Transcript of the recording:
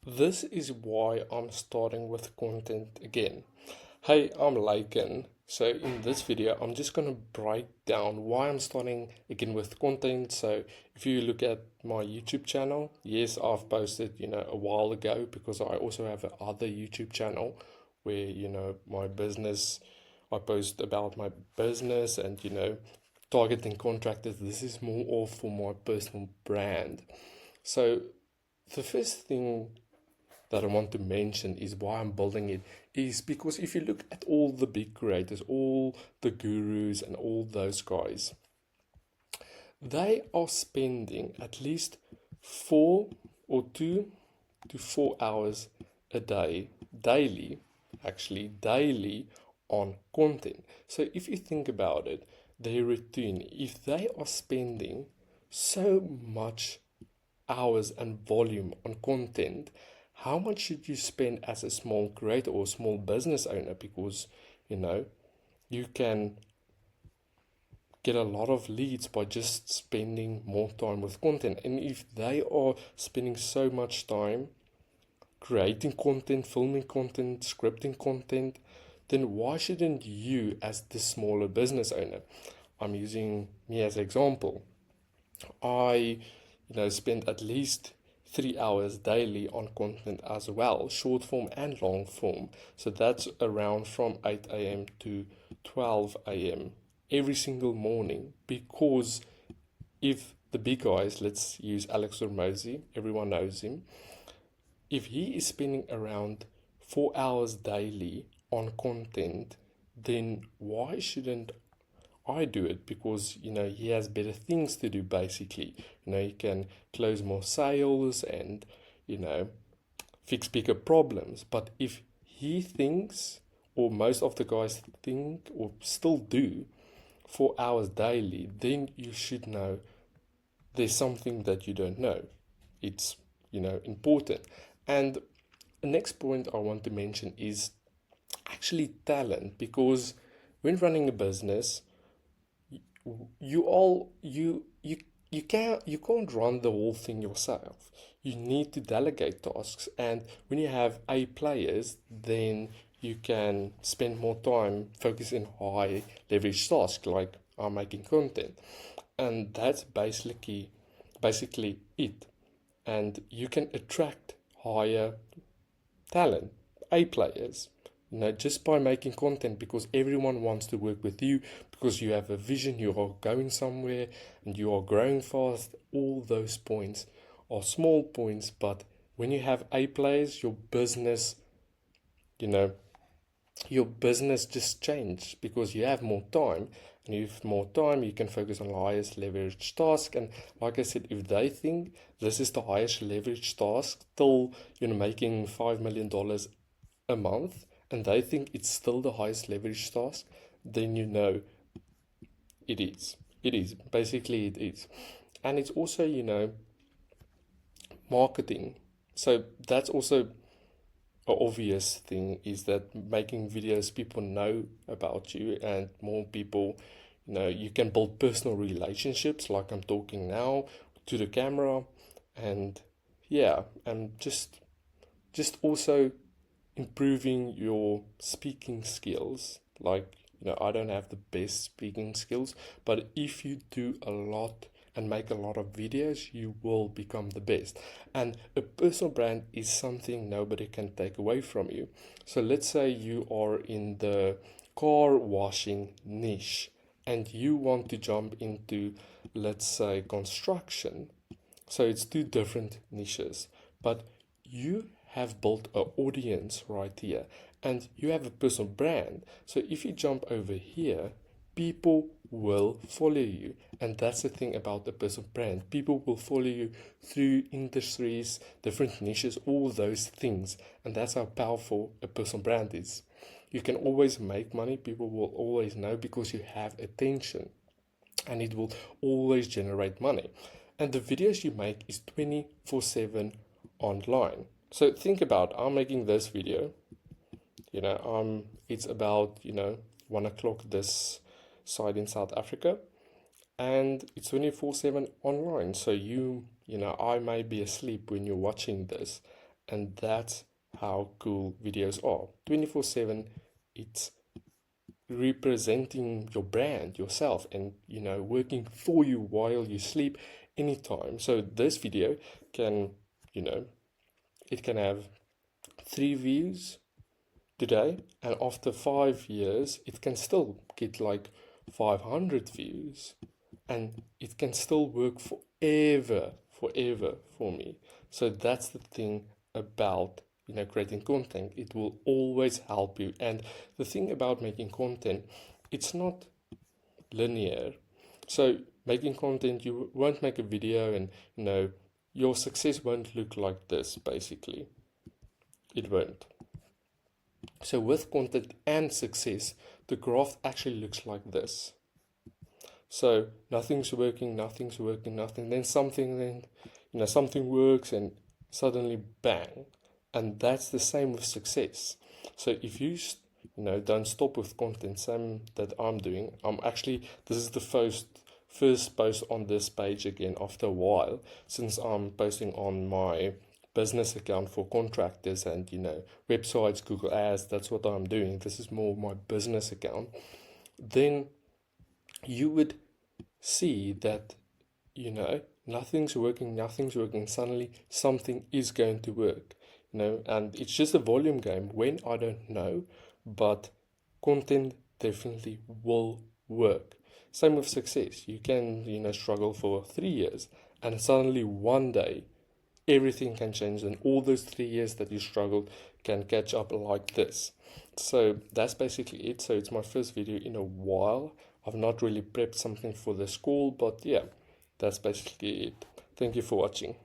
This is why I'm starting with content again. Hey, I'm Laken. So in this video, I'm just going to break down why I'm starting again with content. So if you look at my YouTube channel, yes, I've posted, a while ago because I also have another YouTube channel where, my business, I post about my business and, targeting contractors. This is more of for my personal brand. So the first thing that I want to mention is why I'm building it is because if you look at all the big creators, all the gurus and all those guys, they are spending at least 4 or 2 to 4 hours a day, daily on content. So if you think about it, their routine, if they are spending so much hours and volume on content, how much should you spend as a small creator or small business owner? Because you can get a lot of leads by just spending more time with content. And if they are spending so much time creating content, filming content, scripting content, then why shouldn't you, as the smaller business owner, I'm using me as an example, I spend at least 3 hours daily on content as well, short form and long form. So that's around from 8 a.m. to 12 a.m. every single morning. Because if the big guys, let's use Alex Hormozi, everyone knows him, if he is spending around 4 hours daily on content, then why shouldn't I do it? Because he has better things to do. Basically, he can close more sales and fix bigger problems. But if he thinks, or most of the guys think or still do, 4 hours daily, then you should know there's something that you don't know. It's important. And the next point I want to mention is actually talent, because when running a business, you can't run the whole thing yourself. You need to delegate tasks, and when you have A players, then you can spend more time focusing on high leverage tasks like making content, and that's basically it. And you can attract higher talent, A players, just by making content, because everyone wants to work with you, because you have a vision, you are going somewhere, and you are growing fast. All those points are small points, but when you have A players, you know, your business just changes because you have more time. And if more time, you can focus on the highest leverage task. And like I said, if they think this is the highest leverage task, still making $5 million a month, and they think it's still the highest leverage task, then it is. It is. Basically, it is. And it's also, marketing. So that's also an obvious thing, is that making videos, people know about you, and more people, you can build personal relationships like I'm talking now to the camera. And yeah, and just also improving your speaking skills. Like, I don't have the best speaking skills, but if you do a lot and make a lot of videos, you will become the best. And a personal brand is something nobody can take away from you. So let's say you are in the car washing niche and you want to jump into, let's say, construction. So it's two different niches, but you have built an audience right here, and you have a personal brand. So if you jump over here, people will follow you. And that's the thing about the personal brand. People will follow you through industries, different niches, all those things. And that's how powerful a personal brand is. You can always make money. People will always know because you have attention, and it will always generate money. And the videos you make is 24/7 online. So think about, I'm making this video, it's about 1 o'clock this side in South Africa, and it's 24/7 online. So I may be asleep when you're watching this, And that's how cool videos are. 24/7, it's representing your brand, yourself, and working for you while you sleep anytime. So this video can, it can have 3 views today, and after 5 years it can still get like 500 views, and it can still work forever for me. So that's the thing about creating content. It will always help you. And the thing about making content, it's not linear. So making content, you won't make a video and your success won't look like this. Basically, it won't. So with content and success, the graph actually looks like this. So nothing's working, then something works, and suddenly bang. And that's the same with success. So if you don't stop with content, same that I'm doing. This is the first post on this page again after a while, since I'm posting on my business account for contractors and websites, Google Ads. That's what I'm doing. This is more my business account. Then you would see that nothing's working. Suddenly something is going to work, and it's just a volume game. When, I don't know, but content definitely will work. Same with success. You can struggle for 3 years, and suddenly one day everything can change, and all those 3 years that you struggled can catch up like this. So that's basically it. So it's my first video in a while. I've not really prepped something for this call, but yeah, that's basically it. Thank you for watching.